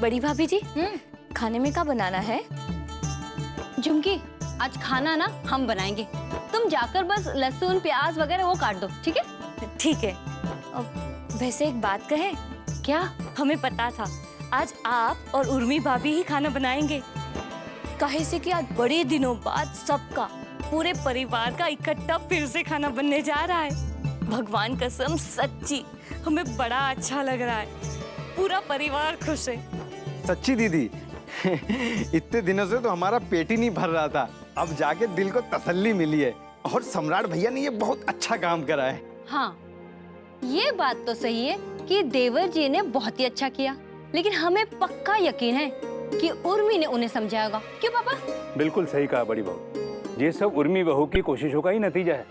बड़ी भाभी जी, खाने में क्या बनाना है? झुमकी, आज खाना ना हम बनाएंगे, तुम जाकर बस लहसुन प्याज वगैरह वो काट दो, ठीक है? ठीक है। वैसे एक बात कहे? क्या? हमें पता था आज आप और उर्मी भाभी ही खाना बनाएंगे, काहे से कि आज बड़े दिनों बाद सबका, पूरे परिवार का इकट्ठा फिर से खाना बनने जा रहा है। भगवान कसम सच्ची हमें बड़ा अच्छा लग रहा है, पूरा परिवार खुश है। सच्ची दीदी इतने दिनों से तो हमारा पेट ही नहीं भर रहा था, अब जाके दिल को तसल्ली मिली है। और सम्राट भैया ने ये बहुत अच्छा काम करा है। हाँ, ये बात तो सही है कि देवर जी ने बहुत ही अच्छा किया, लेकिन हमें पक्का यकीन है कि उर्मी ने उन्हें समझाएगा। क्यों पापा? बिल्कुल सही कहा बड़ी बहू, ये सब उर्मी बहू की कोशिशों का ही नतीजा है।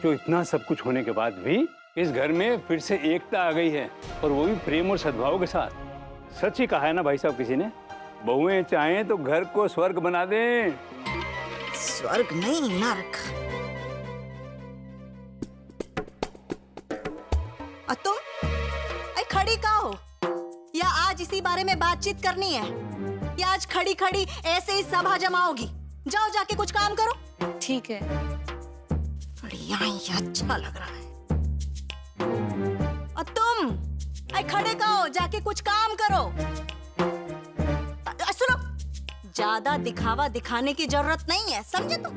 जो इतना सब कुछ होने के बाद भी इस घर में फिर से एकता आ गई है, और वो भी प्रेम और सद्भाव के साथ। सच ही कहा है ना भाई साहब किसी ने, बहुएं चाहें तो घर को स्वर्ग बना दें। स्वर्ग नहीं, नरक। और तुम खड़ी का हो? या आज इसी बारे में बातचीत करनी है? या आज खड़ी खड़ी ऐसे ही सभा जमाओगी? जाओ जाके कुछ काम करो। ठीक है। बढ़िया ही अच्छा लग रहा है। और तुम खड़े का हो, जाके कुछ काम करो। सुनो, ज्यादा दिखावा दिखाने की जरूरत नहीं है, समझे तुम?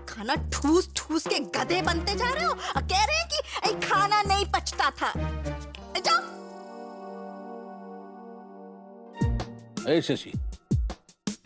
खाना ठूस ठूस के गधे बनते जा रहे हो और कह रहे हैं कि खाना नहीं पचता था। जाओ। ए शशि,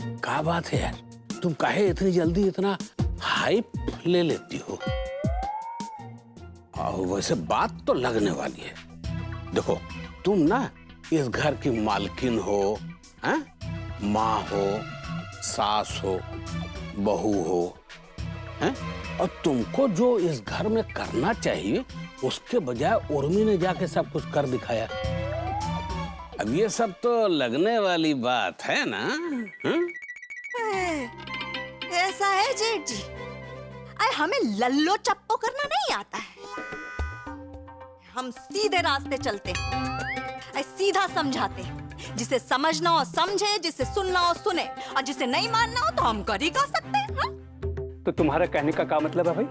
क्या बात है यार, तुम काहे इतनी जल्दी इतना हाइप ले लेती हो? वैसे बात तो लगने वाली है। देखो, तुम ना इस घर की मालकिन हो, माँ हो, सास हो, बहू हो, हैं? और तुमको जो इस घर में करना चाहिए उसके बजाय उर्मी ने जाके सब कुछ कर दिखाया। अब ये सब तो लगने वाली बात है ना? ऐसा है जेठ जी, हमें लल्लो चप्पो करना नहीं आता है। हम सीधे रास्ते चलते हैं, सीधा समझाते हैं। जिसे समझना हो समझे, जिसे सुनना हो सुने, और जिसे नहीं मानना हो तो हम कर ही सकते हैं। हाँ? तो तुम्हारा कहने का क्या मतलब है भाई?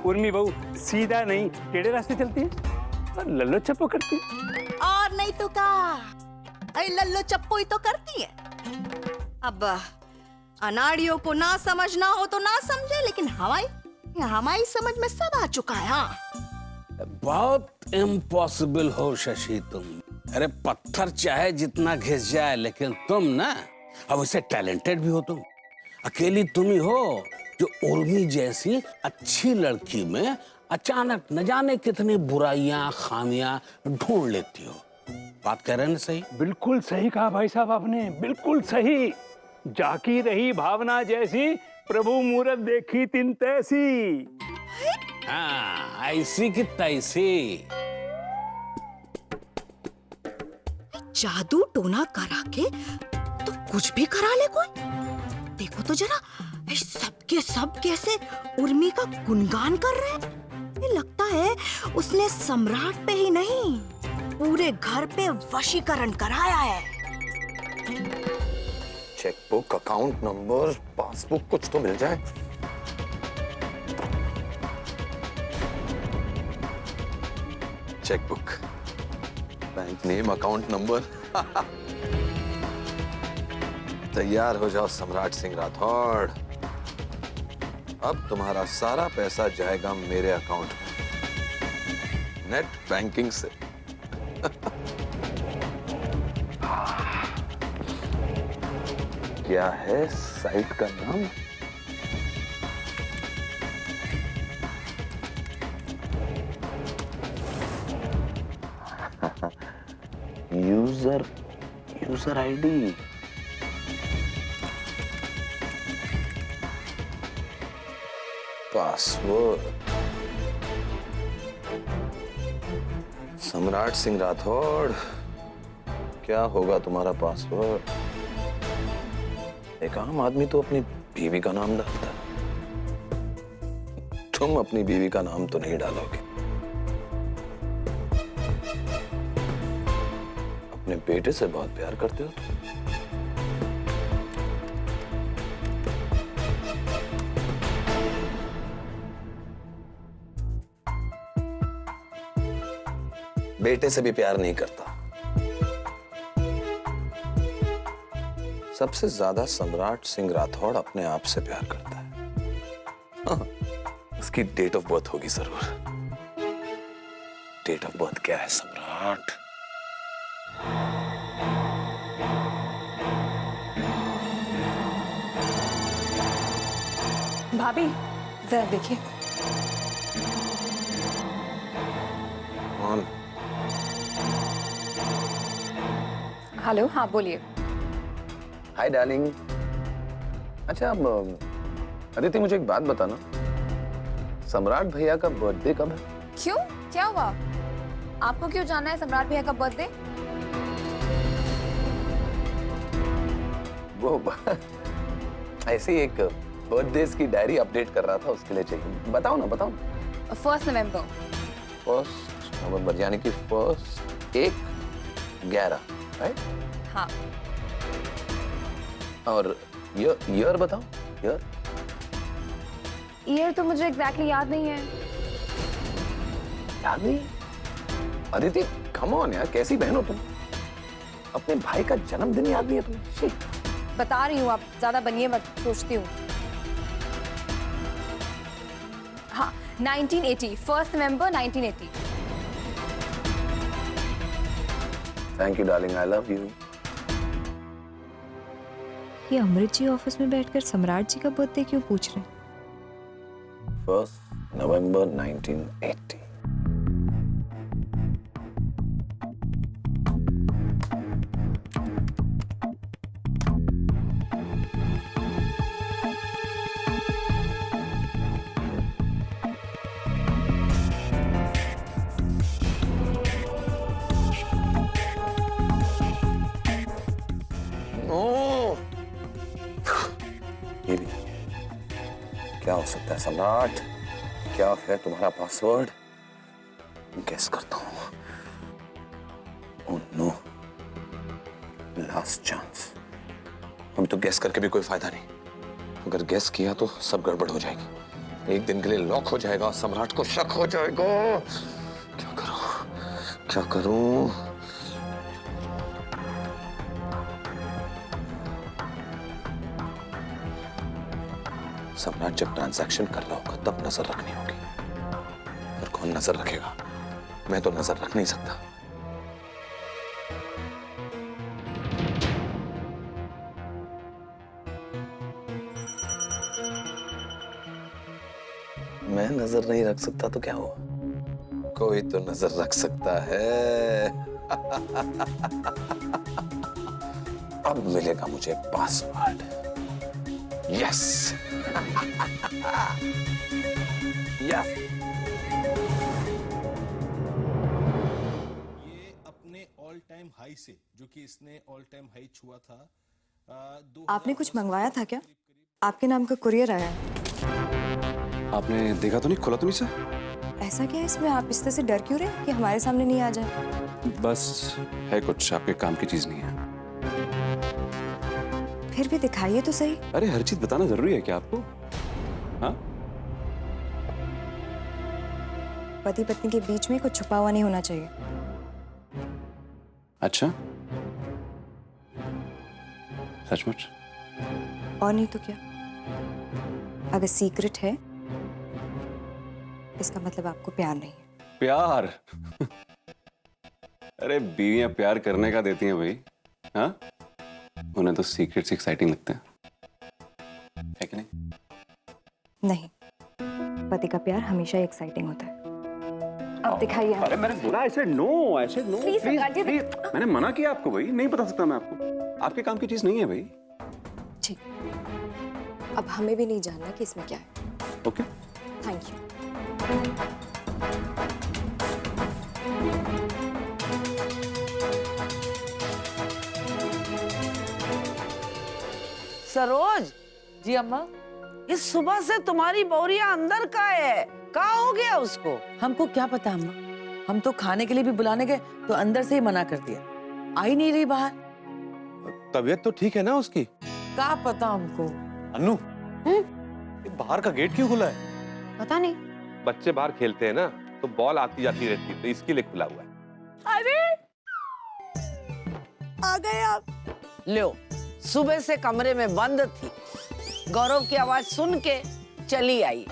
उर्मी बहू सीधा नहीं टेढ़े रास्ते चलती है और लल्लो चप्पो करती है। और नहीं तो क्या, लल्लो चप्पो ही तो करती है। अब अनाड़ियों को ना समझना हो तो ना समझे, लेकिन हमारी समझ में सब आ चुका है। हाँ, बहुत इम्पॉसिबल हो शशि तुम। अरे पत्थर चाहे जितना घिस जाए, लेकिन तुम ना, अब वैसे टैलेंटेड भी हो तुम। अकेली तुम ही हो जो उर्मी जैसी अच्छी लड़की में अचानक न जाने कितनी बुराइयां खामियां ढूंढ लेती हो। बात कह रहे हैं ना सही? बिल्कुल सही कहा भाई साहब आपने, बिल्कुल सही। जाकी रही भावना जैसी, प्रभु मूरत देखी तिन तैसी। हाँ, ऐसी की तैसी। जादू टोना करा के तो कुछ भी करा ले कोई। देखो तो जरा, सबके सब कैसे उर्मी का गुणगान कर रहे हैं। ये लगता है उसने सम्राट पे ही नहीं, पूरे घर पे वशीकरण कराया है। चेकबुक, अकाउंट नंबर, पासबुक, कुछ तो मिल जाए। Chequebook, bank name, account number. तैयार हो जाओ सम्राट सिंह राठौड़, अब तुम्हारा सारा पैसा जाएगा मेरे अकाउंट में, नेट बैंकिंग से। क्या है साइट का नाम? User ID. पासवर्ड सम्राट सिंह राठौड़। क्या होगा तुम्हारा पासवर्ड? एक आम आदमी तो अपनी बीवी का नाम डालता है, तुम अपनी बीवी का नाम तो नहीं डालोगे। अपने बेटे से बहुत प्यार करते हो तुम। बेटे से भी प्यार नहीं करता। सबसे ज्यादा सम्राट सिंह राठौड़ अपने आप से प्यार करता है। हाँ, उसकी डेट ऑफ बर्थ होगी जरूर। डेट ऑफ बर्थ क्या है सम्राट? भाभी जरा देखिए। कौन? हेलो, हाँ बोलिए। Hi darling. अच्छा अब अदिति मुझे एक बात बताना, सम्राट भैया का बर्थडे कब है? क्यों, क्या हुआ? आपको क्यों जानना है सम्राट भैया का बर्थडे? वो ऐसी एक बर्थडे की डायरी अपडेट कर रहा था, उसके लिए चाहिए। बताओ ना, बताओ। 1 नवंबर। 1 नवंबर यानी कि 1/11, राइट? हाँ। और ईयर बताओ, ईयर। ईयर तो मुझे एग्जैक्टली याद नहीं है। याद नहीं? अदिति कम ऑन यार, कैसी बहन हो तुम? अपने भाई का जन्मदिन याद नहीं है तुम्हें? Shit. बता रही हूँ, आप ज्यादा बनिए मत, सोचती हूँ। हाँ, 1980, 1 नवंबर 1980। Thank you darling, I love you. ये अमृत जी ऑफिस में बैठकर सम्राट जी का बर्थडे क्यों पूछ रहे हैं? 1 नवंबर 1980। ये भी क्या हो सकता है सम्राट? क्या है तुम्हारा पासवर्ड? गेस करता हूं। Oh no, last chance. अब तो गेस करके भी कोई फायदा नहीं। अगर गेस किया तो सब गड़बड़ हो जाएगी। एक दिन के लिए लॉक हो जाएगा, सम्राट को शक हो जाएगा। क्या करूं, क्या करूं? सम्राट जब ट्रांजैक्शन कर रहा होगा तब नजर रखनी होगी। और कौन नजर रखेगा? मैं तो नजर रख नहीं सकता। मैं नजर नहीं रख सकता तो क्या हुआ? कोई तो नजर रख सकता है। अब मिलेगा मुझे पासवर्ड। यस। यस। ये अपने ऑल टाइम हाई से, जो कि इसने ऑल टाइम हाई छुआ था। आपने कुछ मंगवाया था क्या? आपके नाम का कुरियर आया है। आपने देखा तो नहीं, खोला तो नहीं सर? ऐसा क्या है इसमें? आप इस तरह से डर क्यों रहे कि हमारे सामने नहीं आ जाए? बस है कुछ आपके काम की चीज नहीं है। फिर भी दिखाइए तो सही। अरे हर चीज बताना जरूरी है क्या आपको? हाँ? पति पत्नी के बीच में कुछ छुपा हुआ नहीं होना चाहिए। अच्छा, सचमुच? और नहीं तो क्या? अगर सीक्रेट है इसका मतलब आपको प्यार नहीं है। प्यार? अरे बीवियां प्यार करने का देती हैं भाई। हाँ, उन्हें तो सीक्रेट्स एक्साइटिंग लगते हैं, है कि नहीं? नहीं, पति का प्यार हमेशा एक्साइटिंग होता है। अब दिखाइए। अरे मैंने बोला ऐसे नो, ऐसे नो। प्लीज, मैंने मना किया आपको भाई, नहीं बता सकता मैं आपको। आपके काम की चीज नहीं है भाई। ठीक, अब हमें भी नहीं जानना कि इसमें क्या है। Okay, thank you. Saroj ji अम्मा। इस सुबह से तुम्हारी बौरिया अंदर का है, क्या हो गया उसको? हमको क्या पता अम्मा, हम तो खाने के लिए भी बुलाने गए तो अंदर से ही मना कर दिया, आ ही नहीं रही बाहर। तबीयत तो ठीक है ना उसकी? क्या पता हमको। अन्नू, ये बाहर का गेट क्यों खुला है? पता नहीं। बच्चे बाहर खेलते हैं ना, तो बॉल आती जाती रहती है, तो इसके लिए खुला हुआ है। अरे आ गए आप। लो, सुबह से कमरे में बंद थी, गौरव की आवाज सुन के चली आई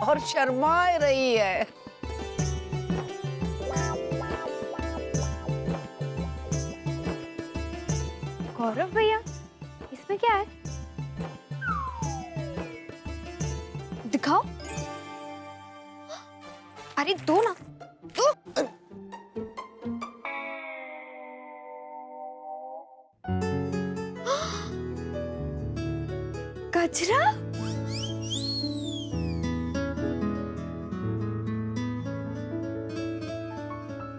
और शर्मा रही है। गौरव भैया, इसमें क्या है? दिखाओ। अरे दो ना, दो। गजरा।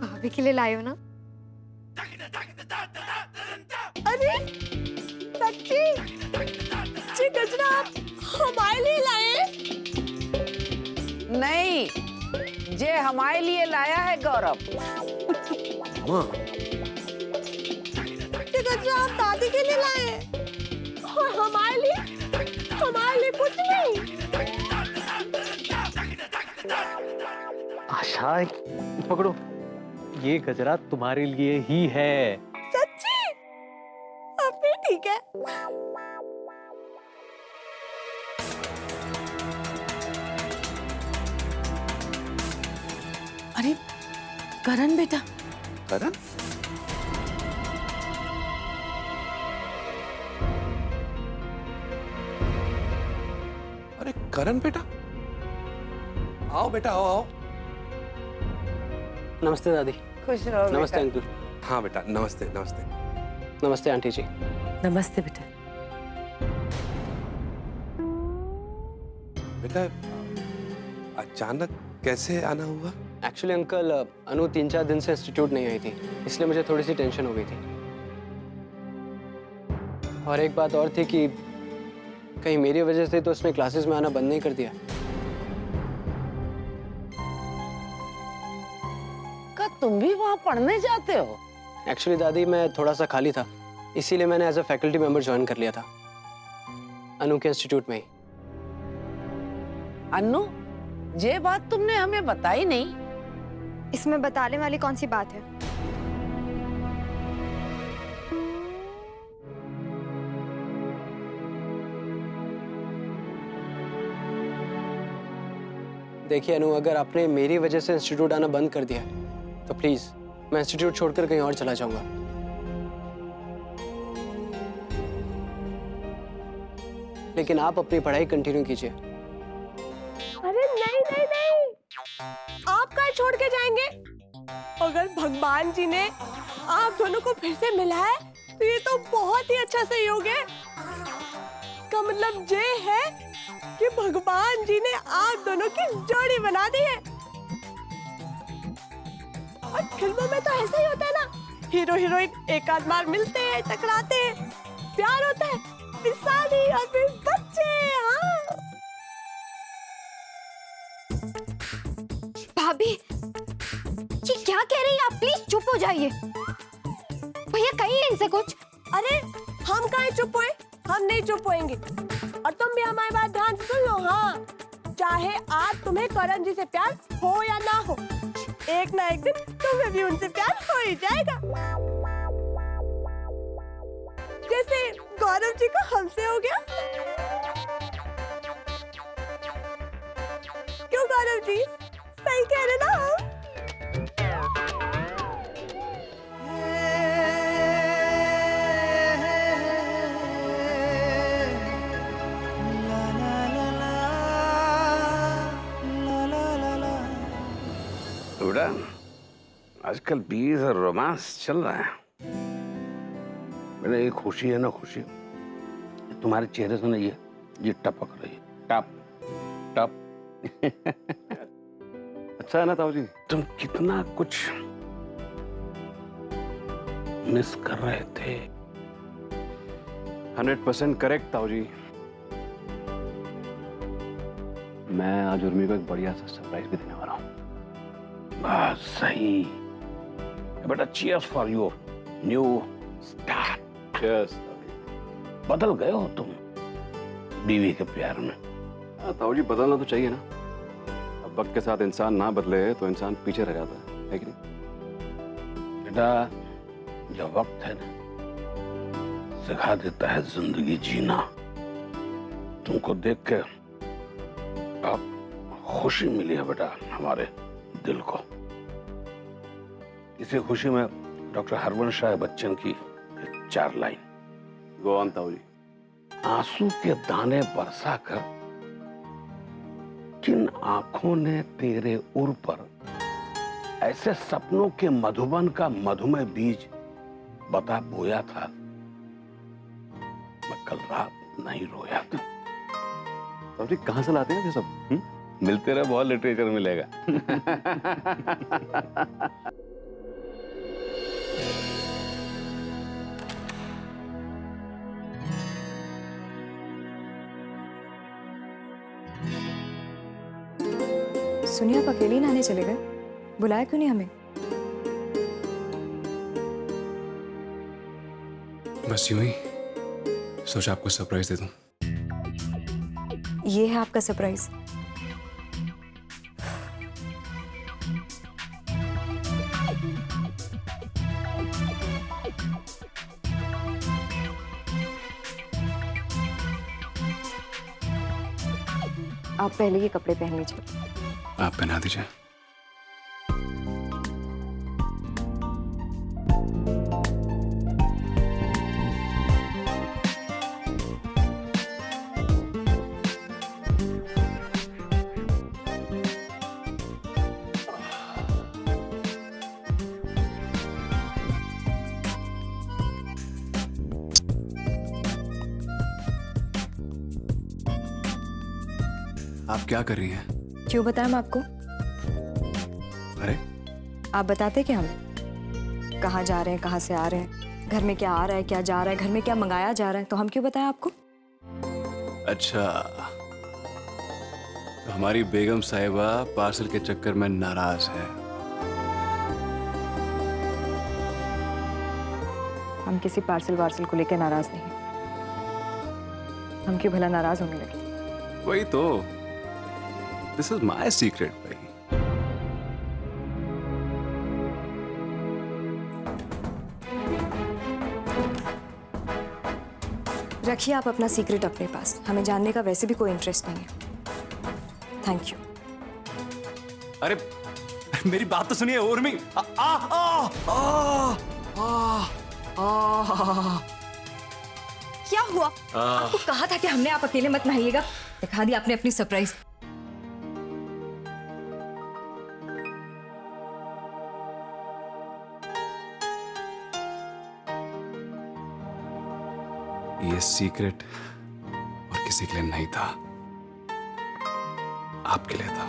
भाभी के लिए लाए हो ना? अरे सच्ची जी गजरा आप हमारे लिए लाए? नहीं, जे हमारे लिए लाया है गौरव। ये गजरा आप दादी के लिए लाए और हमारे लिए कुछ नहीं। आशा, पकड़ो, ये गजरा तुम्हारे लिए ही है। सच्ची? अब भी ठीक है। अरे करण बेटा। करण? अरे करण बेटा, आओ बेटा, आओ आओ। नमस्ते दादी। खुश रहो। नमस्ते अंकल। हाँ बेटा, नमस्ते नमस्ते। नमस्ते आंटी जी। नमस्ते बेटा। बेटा, अचानक कैसे आना हुआ? एक्चुअली अंकल, अनु 3-4 दिन से इंस्टीट्यूट नहीं आई थी, इसलिए मुझे थोड़ी सी टेंशन हो गई थी। और एक बात और थी कि कहीं मेरी वजह से तो उसने क्लासेस में आना बंद नहीं कर दिया। क्या तुम भी वहाँ पढ़ने जाते हो? एक्चुअली दादी, मैं थोड़ा सा खाली था, इसीलिए मैंने as a faculty member join कर लिया था अनु के इंस्टीट्यूट में ही। अन्नू, ये बात तुमने हमें बताई नहीं। इसमें बताने वाली कौन सी बात है? देखिए अनु, अगर आपने मेरी वजह से इंस्टीट्यूट आना बंद कर दिया तो प्लीज मैं इंस्टीट्यूट छोड़कर कहीं और चला जाऊंगा। लेकिन आप अपनी पढ़ाई कंटिन्यू कीजिए। अरे नहीं नहीं नहीं, आप कहाँ छोड़ के जाएंगे? अगर भगवान जी ने आप दोनों को फिर से मिलाया तो ये तो बहुत ही अच्छा सहयोग है। इसका मतलब ये है कि भगवान जी ने आप दोनों की जोड़ी बना दी है। और फिल्मों में तो ऐसा ही होता है ना, हीरो हीरोइन एक आध बार मिलते हैं, टकराते हैं, प्यार होता है, फिर शादी और फिर बच्चे। हाँ भाभी, ये क्या कह रही है आप? प्लीज चुप हो जाइए। भैया कहिए इनसे कुछ। अरे हम काहे चुप हुए? हम नहीं चुप होएंगे। और तुम भी हमारी बात ध्यान से सुन लो। हाँ, चाहे आज तुम्हें करण जी से प्यार हो या ना हो, एक ना एक दिन तुम्हें भी उनसे प्यार हो ही जाएगा, जैसे गौरव जी को हमसे हो गया। क्यों गौरव जी, सही कह रहे ना हम? बेटा, आजकल पीस और रोमांस चल रहा है। बेटा, ये खुशी है ना, खुशी तुम्हारे चेहरे से ना ये टपक रही है, टप टप। अच्छा है ना ताऊ जी? तुम कितना कुछ मिस कर रहे थे, 100% करेक्ट ताऊ जी। मैं आज उर्मी को एक बढ़िया सा सरप्राइज भी देने वाला हूँ। बस सही बेटा, cheers for your new start. Yes बदल गए हो तुम बीवी के प्यार में। ताऊ जी, बदलना तो चाहिए ना। अब वक्त के साथ इंसान ना बदले तो इंसान पीछे रह जाता है कि नहीं? बेटा, जो वक्त है ना, सिखा देता है जिंदगी जीना। तुमको देख के अब खुशी मिली है बेटा हमारे दिल को। इसी खुशी में डॉक्टर हरवंश राय बच्चन की 4 लाइन। गो ऑन ताऊ जी। आंसू के दाने बरसा कर किन आंखों ने तेरे उर पर ऐसे सपनों के मधुबन का मधुमय बीज बता बोया था, मैं कल रात नहीं रोया था। ताऊ जी, कहां से लाते हैं ये सब? मिलते रहे, बहुत लिटरेचर मिलेगा। सुनिए, आप अकेले नहाने चले गए, बुलाया क्यों नहीं हमें? बस यूं ही सोचा आपको सरप्राइज दे दूं। ये है आपका सरप्राइज? आप पहले ये कपड़े पहन लीजिए। आप पहना दीजिए। आप क्या कर रही हैं? क्यों बताएं हम आपको? अरे आप बताते क्या हमें? कहाँ जा रहे हैं, कहाँ से आ रहे हैं, घर में क्या आ रहा है, क्या जा रहा है, घर में क्या मंगाया जा रहा है, तो हम क्यों बताएं आपको? अच्छा, तो हमारी बेगम साहिबा पार्सल के चक्कर में नाराज है। हम किसी पार्सल वार्सल को लेकर नाराज नहीं। हम क्यों भला नाराज होने लगे? वही तो, दिस इज माय सीक्रेट भाई। रखिए आप अपना सीक्रेट अपने पास, हमें जानने का वैसे भी कोई इंटरेस्ट नहीं है। Thank you. अरे मेरी बात तो सुनिए उर्मी। क्या हुआ? आपको कहा था कि हमने आप अकेले मत नहाइएगा, दिखा दी आपने अपनी सरप्राइज। ये सीक्रेट और किसी के लिए नहीं था, आपके लिए था।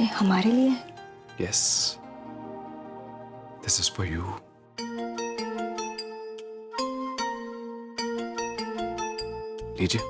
ये हमारे लिए है? Yes, this is for you. लीजिए।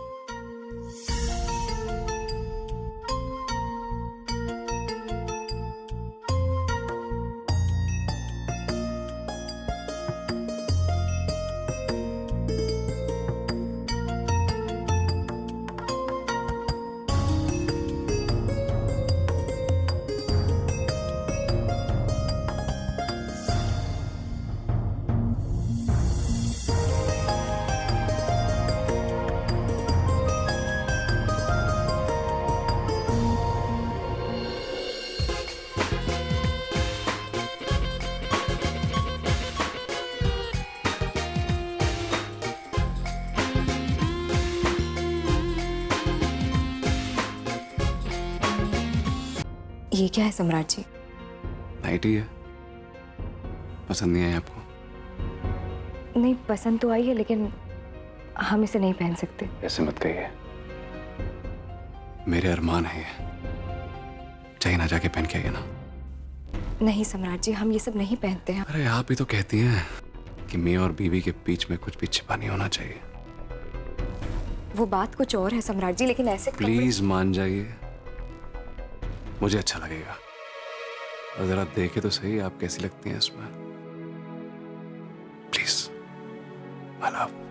ये क्या है सम्राट जी? नाइटी है, पसंद नहीं आई आपको? नहीं, पसंद तो आई है, लेकिन हम इसे नहीं पहन सकते। ऐसे मत कहिए, मेरे अरमान है ये। चाहिए ना जाके पहन के आइए ना। नहीं सम्राट जी, हम ये सब नहीं पहनते हैं। अरे आप ही तो कहती हैं कि मियाँ और बीवी के बीच में कुछ भी छिपा नहीं होना चाहिए। वो बात कुछ और है सम्राट जी, लेकिन ऐसे प्लीज मान जाइए, मुझे अच्छा लगेगा। और जरा देखे तो सही आप कैसी लगती हैं इसमें। Please, I love.